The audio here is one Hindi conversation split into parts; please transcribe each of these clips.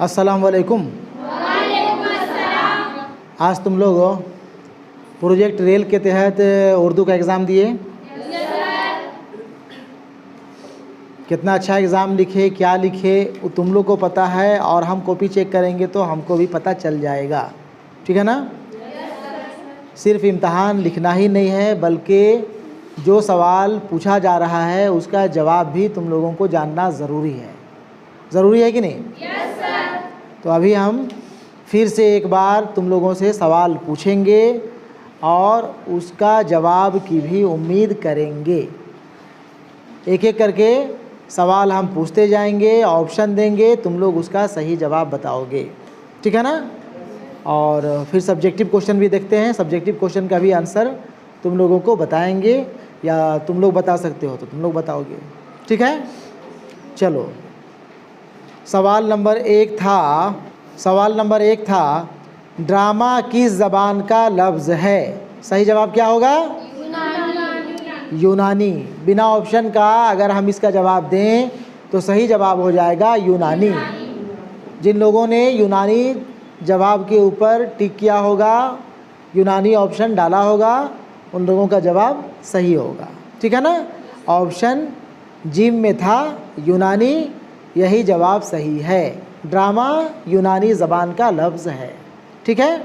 अस्सलाम वालेकुम। आज तुम लोग प्रोजेक्ट रेल के तहत उर्दू का एग्ज़ाम दिए। कितना अच्छा एग्ज़ाम लिखे, क्या लिखे वो तुम लोग को पता है, और हम कॉपी चेक करेंगे तो हमको भी पता चल जाएगा। ठीक है ना? सिर्फ इम्तहान लिखना ही नहीं है, बल्कि जो सवाल पूछा जा रहा है उसका जवाब भी तुम लोगों को जानना ज़रूरी है। ज़रूरी है कि नहीं? Yes sir. तो अभी हम फिर से एक बार तुम लोगों से सवाल पूछेंगे और उसका जवाब की भी उम्मीद करेंगे। एक एक करके सवाल हम पूछते जाएंगे, ऑप्शन देंगे, तुम लोग उसका सही जवाब बताओगे। ठीक है ना? और फिर सब्जेक्टिव क्वेश्चन भी देखते हैं। सब्जेक्टिव क्वेश्चन का भी आंसर तुम लोगों को बताएंगे, या तुम लोग बता सकते हो तो तुम लोग बताओगे। ठीक है? चलो, सवाल नंबर एक था ड्रामा किस ज़बान का लफ्ज़ है? सही जवाब क्या होगा? यूनानी। बिना ऑप्शन का अगर हम इसका जवाब दें तो सही जवाब हो जाएगा यूनानी। जिन लोगों ने यूनानी जवाब के ऊपर टिक किया होगा, यूनानी ऑप्शन डाला होगा, उन लोगों का जवाब सही होगा। ठीक है ना? ऑप्शन जिम में था यूनानी, यही जवाब सही है। ड्रामा यूनानी ज़बान का लफ्ज़ है। ठीक है?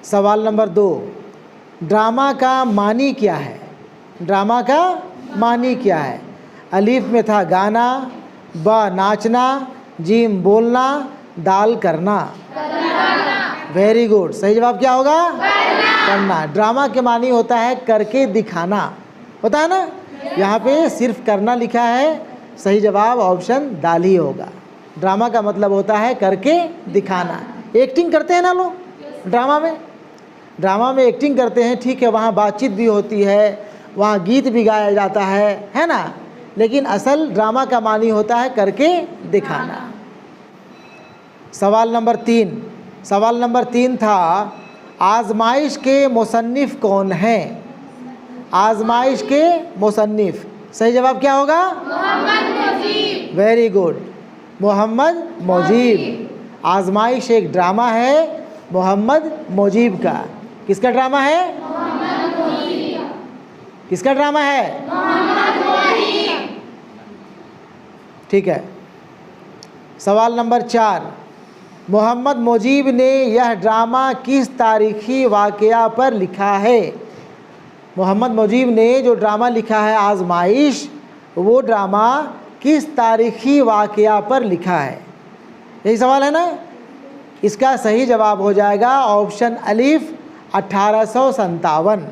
सवाल नंबर 2, ड्रामा का मानी क्या है? ड्रामा का मानी क्या है? अलीफ में था गाना, ब नाचना, जीम बोलना, दाल करना। Very good. सही जवाब क्या होगा? करना। ड्रामा के मानी होता है करके दिखाना, होता है ना? यहाँ पे सिर्फ करना लिखा है, सही जवाब ऑप्शन दाल ही होगा। ड्रामा का मतलब होता है करके दिखाना। एक्टिंग करते हैं ना लोग ड्रामा में एक्टिंग करते हैं। ठीक है, वहाँ बातचीत भी होती है, वहाँ गीत भी गाया जाता है ना? लेकिन असल ड्रामा का मानी होता है करके दिखाना। सवाल नंबर 3 था आजमाइश के मुसन्निफ कौन हैं? आजमाइश के मुसन्निफ, सही जवाब क्या होगा? मोहम्मद मुजीब। Very good, Mohammed Mujeeb. आजमाइश एक ड्रामा है मोहम्मद मुजीब का। किसका ड्रामा है? मोहम्मद मुजीब। किसका ड्रामा है? मोहम्मद मुजीब। ठीक है। सवाल नंबर 4, मोहम्मद मुजीब ने यह ड्रामा किस तारीखी वाक़या पर लिखा है? मोहम्मद मुजीब ने जो ड्रामा लिखा है आजमाइश, वो ड्रामा किस तारीखी वाक़या पर लिखा है? यही सवाल है ना? इसका सही जवाब हो जाएगा ऑप्शन अलीफ 1857।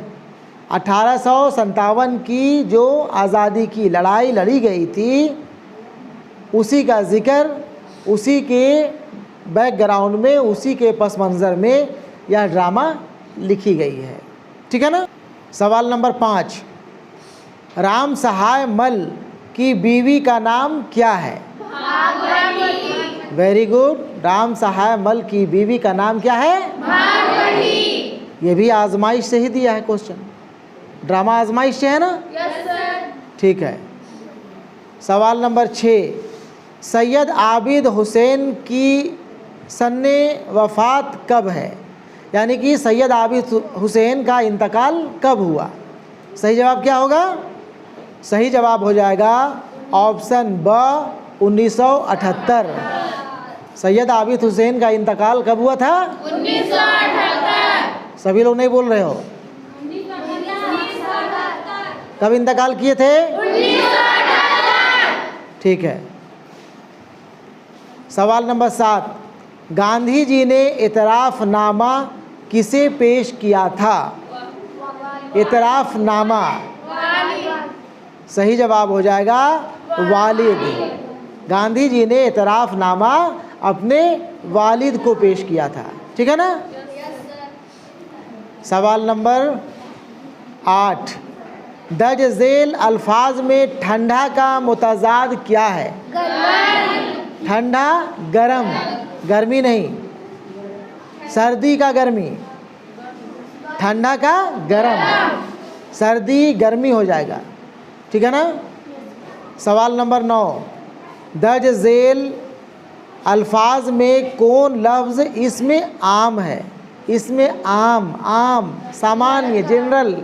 1857 की जो आज़ादी की लड़ाई लड़ी गई थी, उसी का ज़िक्र, उसी के बैकग्राउंड में, उसी के पस मंज़र में यह ड्रामा लिखी गई है। ठीक है ना? सवाल नंबर 5, राम सहाय मल की बीवी का नाम क्या है? भागवती। Very good. राम सहाय मल की बीवी का नाम क्या है? भागवती। ये भी आजमाइश से ही दिया है क्वेश्चन। ड्रामा आजमाइश से है ना? Yes sir. ठीक है। सवाल नंबर 6, सैयद आबिद हुसैन की सन्ने वफ़ात कब है? यानी कि सैयद आबिद हुसैन का इंतकाल कब हुआ? सही जवाब क्या होगा? सही जवाब हो जाएगा ऑप्शन ब 1978। सैयद आबिद हुसैन का इंतकाल कब हुआ था? 1978। सभी लोग नहीं बोल रहे हो। कब इंतकाल किए थे? 1978। ठीक है। सवाल नंबर 7, गांधी जी ने इतराफ़नामा किसे पेश किया था? इतराफ़नामा, सही जवाब हो जाएगा वालिद। गांधी जी ने इतराफ़नामा अपने वालिद को पेश किया था। ठीक है ना? सवाल नंबर 8, दर्ज झेल अल्फाज में ठंडा का मुतज़ाद क्या है? ठंडा गरम, गर्मी नहीं, सर्दी का गर्मी, ठंडा का गरम, सर्दी गर्मी हो जाएगा। ठीक है ना? सवाल नंबर 9, दर्ज झेल अल्फाज में कौन लफ्ज़ इसमें आम है? इसमें आम, आम, सामान्य, जनरल।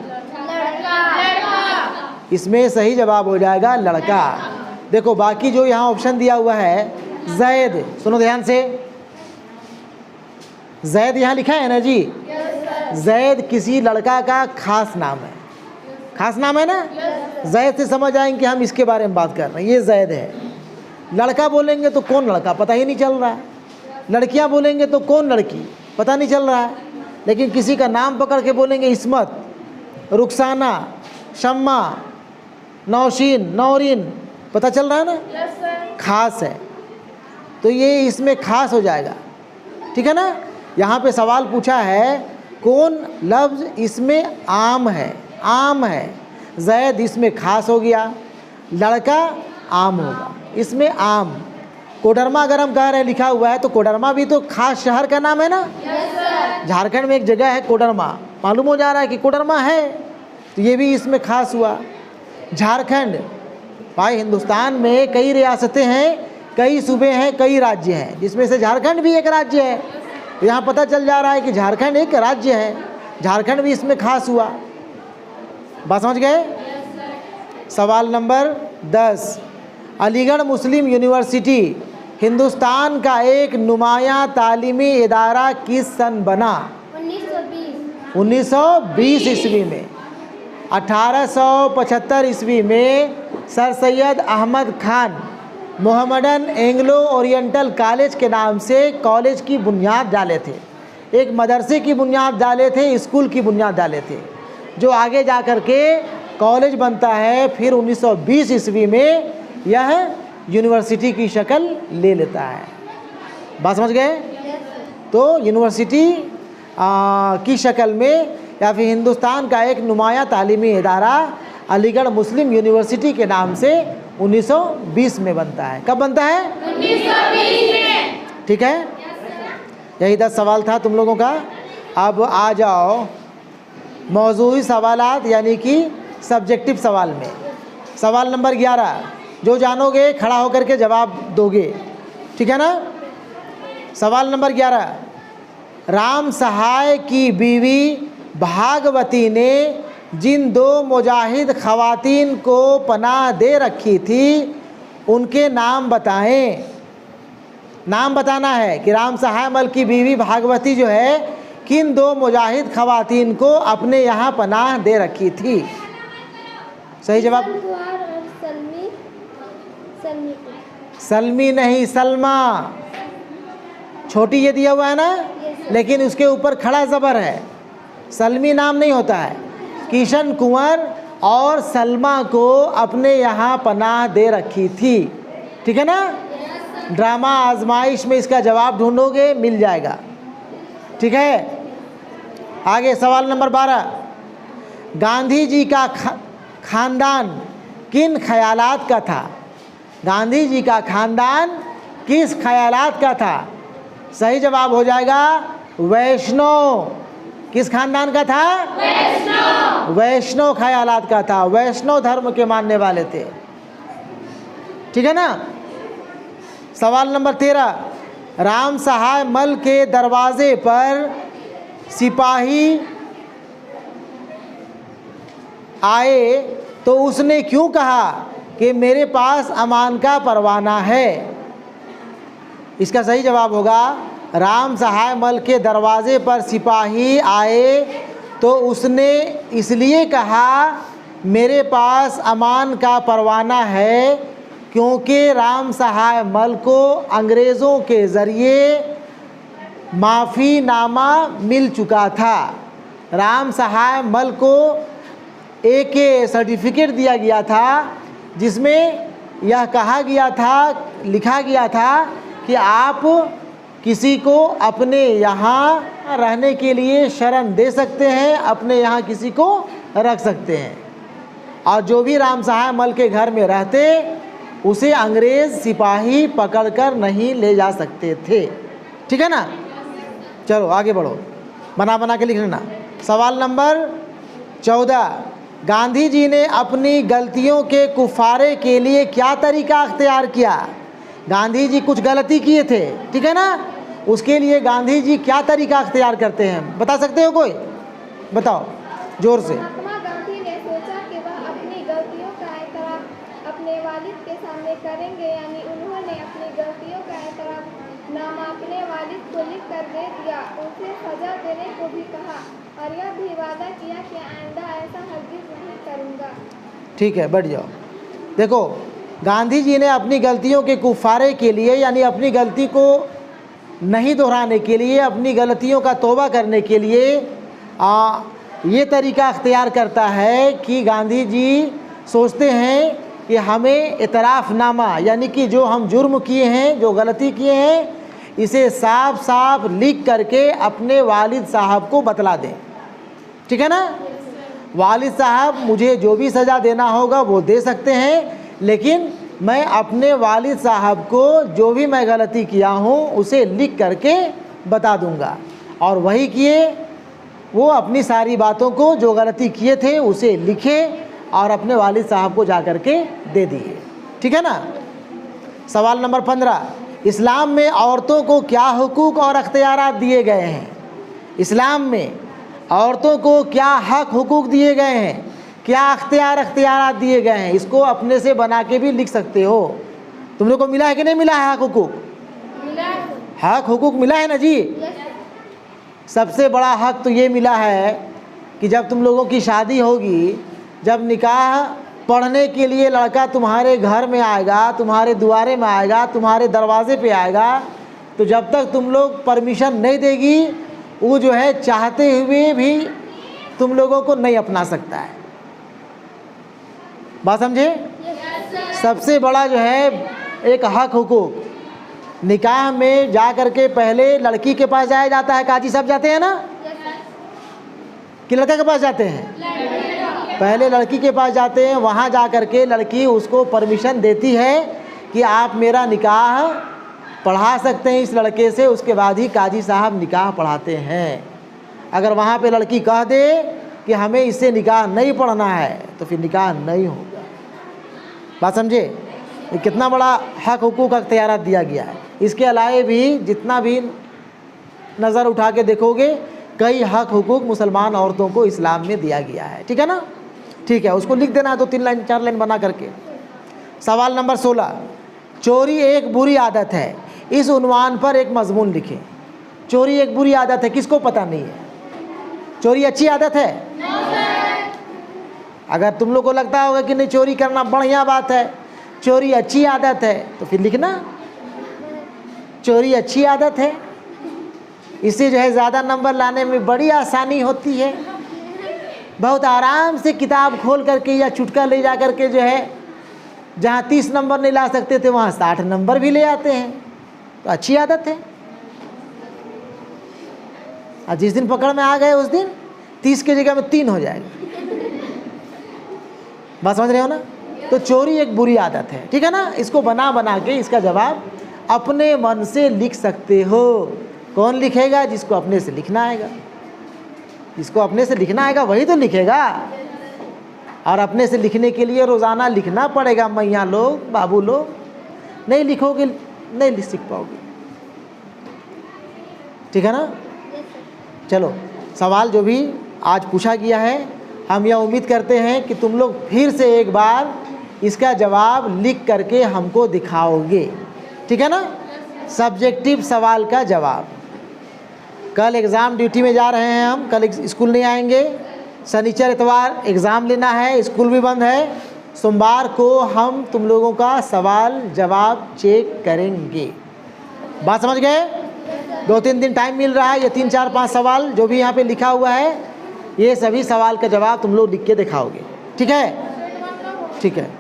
इसमें सही जवाब हो जाएगा लड़का। देखो बाकी जो यहाँ ऑप्शन दिया हुआ है, जैद, सुनो ध्यान से, जैद यहाँ लिखा है ना जी। जैद किसी लड़का का खास नाम है, खास नाम है ना। जैद से समझ आएंगे कि हम इसके बारे में बात कर रहे हैं, ये जैद है। लड़का बोलेंगे तो कौन लड़का, पता ही नहीं चल रहा है। लड़कियां बोलेंगे तो कौन लड़की, पता नहीं चल रहा है। लेकिन किसी का नाम पकड़ के बोलेंगे, इस्मत, रुखसाना, शम्मा, नौशीन, नौरीन, पता चल रहा है ना, खास है। तो ये इसमें खास हो जाएगा, ठीक है ना। यहाँ पे सवाल पूछा है कौन लफ्ज़ इसमें आम है, आम है। जैद इसमें खास हो गया, लड़का आम होगा, इसमें आम। कोडरमा अगर हम कह रहे हैं लिखा हुआ है, तो कोडरमा भी तो खास शहर का नाम है ना। झारखंड में एक जगह है कोडरमा, मालूम हो जा रहा है कि कोडरमा है, तो ये भी इसमें खास हुआ। झारखंड, भाई हिंदुस्तान में कई रियासतें हैं, कई सूबे हैं, कई राज्य हैं, जिसमें से झारखंड भी एक राज्य है। तो यहाँ पता चल जा रहा है कि झारखंड एक राज्य है, झारखंड भी इसमें खास हुआ। बात समझ गए। सवाल नंबर 10, अलीगढ़ मुस्लिम यूनिवर्सिटी हिंदुस्तान का एक नुमायां तालीमी इदारा किस सन बना? 1920 ईस्वी में। 1875 ईस्वी में Sir Syed Ahmed Khan Mohammedan Anglo Oriental College के नाम से कॉलेज की बुनियाद डाले थे। एक मदरसे की बुनियाद डाले थे, स्कूल की बुनियाद डाले थे, जो आगे जा कर के कॉलेज बनता है। फिर 1920 ईस्वी में यह यूनिवर्सिटी की शक्ल ले लेता है। बात समझ गए। तो यूनिवर्सिटी की शक्ल में या फिर हिंदुस्तान का एक नुमायां तालीमी इदारा अलीगढ़ मुस्लिम यूनिवर्सिटी के नाम से 1920 में बनता है। कब बनता है? 1920 में। ठीक है, यही 10 सवाल था तुम लोगों का। अब आ जाओ मौजूई सवालात यानी कि सब्जेक्टिव सवाल में। सवाल नंबर 11 जो जानोगे खड़ा होकर के जवाब दोगे, ठीक है ना। सवाल नंबर 11, राम सहाय की बीवी भागवती ने जिन 2 मुजाहिद खवातीन को पनाह दे रखी थी उनके नाम बताएं। नाम बताना है कि राम सहाय मल की बीवी भागवती जो है किन 2 मुजाहिद खवातीन को अपने यहाँ पनाह दे रखी थी। सही जवाब सलमी नहीं, सलमा। छोटी ये दिया हुआ है ना, लेकिन उसके ऊपर खड़ा ज़बर है। सलमी नाम नहीं होता है। किशन कुंवर और सलमा को अपने यहाँ पनाह दे रखी थी, ठीक है ना। ड्रामा आजमाइश में इसका जवाब ढूंढोगे, मिल जाएगा, ठीक है। आगे सवाल नंबर 12, गांधी जी का खानदान किन ख्यालात का था? गांधी जी का खानदान किस ख्यालात का था? सही जवाब हो जाएगा वैष्णव। किस खानदान का था? वैष्णव। वैष्णव ख्यालात का था, वैष्णव धर्म के मानने वाले थे, ठीक है ना। सवाल नंबर 13, राम सहाय मल के दरवाजे पर सिपाही आए तो उसने क्यों कहा कि मेरे पास अमान का परवाना है? इसका सही जवाब होगा राम सहाय मल के दरवाजे पर सिपाही आए तो उसने इसलिए कहा मेरे पास अमान का परवाना है क्योंकि राम सहाय मल को अंग्रेज़ों के ज़रिए माफ़ीनामा मिल चुका था। राम सहाय मल को एक सर्टिफिकेट दिया गया था जिसमें यह कहा गया था, लिखा गया था कि आप किसी को अपने यहाँ रहने के लिए शरण दे सकते हैं, अपने यहाँ किसी को रख सकते हैं, और जो भी राम सहाय मल के घर में रहते उसे अंग्रेज़ सिपाही पकड़कर नहीं ले जा सकते थे, ठीक है ना। चलो आगे बढ़ो, बना बना के लिख लेना। सवाल नंबर 14, गांधी जी ने अपनी गलतियों के कुफारे के लिए क्या तरीका अख्तियार किया? गांधी जी कुछ गलती किए थे, ठीक है ना, उसके लिए गांधी जी क्या तरीका अख्तियार करते हैं, बता सकते हो कोई? बताओ जोर से। महात्मा गांधी ने सोचा कि वह अपनी गलतियों का एतराफ़ अपने वालिद के सामने करेंगे, यानी उन्होंने अपनी गलतियों का एतराफ़ नामा अपने वालिद को लिख कर दे दिया, उसे सजा देने को भी कहा और यह भी वादा किया कि आइंदा ऐसा हरगिज़ नहीं करूँगा। ठीक है, बैठ जाओ। देखो, गांधी जी ने अपनी गलतियों के कुफारे के लिए, यानी अपनी गलती को नहीं दोहराने के लिए, अपनी गलतियों का तौबा करने के लिए ये तरीका अख्तियार करता है कि गांधी जी सोचते हैं कि हमें इतराफ़नामा, यानी कि जो हम जुर्म किए हैं, जो गलती किए हैं, इसे साफ साफ लिख करके अपने वालिद साहब को बतला दें, ठीक है ना। वालिद साहब मुझे जो भी सज़ा देना होगा वो दे सकते हैं, लेकिन मैं अपने वालिद साहब को जो भी मैं गलती किया हूँ उसे लिख करके बता दूँगा। और वही किए, वो अपनी सारी बातों को जो गलती किए थे उसे लिखे और अपने वालिद साहब को जा कर के दे दिए, ठीक है ना। सवाल नंबर 15, इस्लाम में औरतों को क्या हुकूक और अख्तियारात दिए गए हैं? इस्लाम में औरतों को क्या हक हुकूक दिए गए हैं, क्या अख्तियारात दिए गए हैं? इसको अपने से बना के भी लिख सकते हो। तुम लोग को मिला है कि नहीं मिला है हक हुकूक? हक हुकूक मिला है ना जी। सबसे बड़ा हक तो ये मिला है कि जब तुम लोगों की शादी होगी, जब निकाह पढ़ने के लिए लड़का तुम्हारे घर में आएगा, तुम्हारे दुआरे में आएगा, तुम्हारे दरवाजे पे आएगा, तो जब तक तुम लोग परमिशन नहीं देगी, वो जो है चाहते हुए भी तुम लोगों को नहीं अपना सकता है। बात समझे? सबसे बड़ा जो है एक हक हुकूक, निकाह में जा कर के पहले लड़की के पास जाया जाता है, काजी साहब जाते हैं ना, कि लड़के के पास जाते हैं? पहले लड़की के पास जाते हैं, वहाँ जा कर के लड़की उसको परमिशन देती है कि आप मेरा निकाह पढ़ा सकते हैं इस लड़के से, उसके बाद ही काजी साहब निकाह पढ़ाते हैं। अगर वहाँ पे लड़की कह दे कि हमें इससे निकाह नहीं पढ़ना है तो फिर निकाह नहीं होगा। बात समझे? ये कितना बड़ा हक हुकूक अख्तियारात दिया गया है। इसके अलावा भी जितना भी नज़र उठा के देखोगे, कई हक हुकूक मुसलमान औरतों को इस्लाम में दिया गया है, ठीक है ना। ठीक है, उसको लिख देना 2-3 लाइन 4 लाइन बना करके। सवाल नंबर 16, चोरी एक बुरी आदत है, इस उन्वान पर एक मजमून लिखें। चोरी एक बुरी आदत है, किसको पता नहीं है? चोरी अच्छी आदत है? अगर तुम लोग को लगता होगा कि नहीं चोरी करना बढ़िया बात है, चोरी अच्छी आदत है, तो फिर लिखना चोरी अच्छी आदत है, इससे जो है ज़्यादा नंबर लाने में बड़ी आसानी होती है। बहुत आराम से किताब खोल करके या चुटका ले जा करके जो है जहाँ 30 नंबर नहीं ला सकते थे वहाँ 60 नंबर भी ले आते हैं, तो अच्छी आदत है। और जिस दिन पकड़ में आ गए उस दिन 30 की जगह में 3 हो जाएगा। बात समझ रहे हो ना? तो चोरी एक बुरी आदत है, ठीक है ना। इसको बना बना के इसका जवाब अपने मन से लिख सकते हो। कौन लिखेगा? जिसको अपने से लिखना आएगा। जिसको अपने से लिखना आएगा वही तो लिखेगा। और अपने से लिखने के लिए रोज़ाना लिखना पड़ेगा। मैया लोग, बाबू लोग, नहीं लिखोगे नहीं सीख पाओगे, ठीक है ना। चलो, सवाल जो भी आज पूछा गया है, हम यह उम्मीद करते हैं कि तुम लोग फिर से एक बार इसका जवाब लिख करके हमको दिखाओगे, ठीक है ना। सब्जेक्टिव सवाल का जवाब। कल एग्ज़ाम ड्यूटी में जा रहे हैं हम, कल स्कूल नहीं आएंगे। शनिचर इतवार एग्ज़ाम लेना है, स्कूल भी बंद है। सोमवार को हम तुम लोगों का सवाल जवाब चेक करेंगे। बात समझ गए? 2-3 दिन टाइम मिल रहा है। ये 3, 4, 5 सवाल जो भी यहाँ पे लिखा हुआ है, ये सभी सवाल का जवाब तुम लोग लिख के दिखाओगे, ठीक है? ठीक है।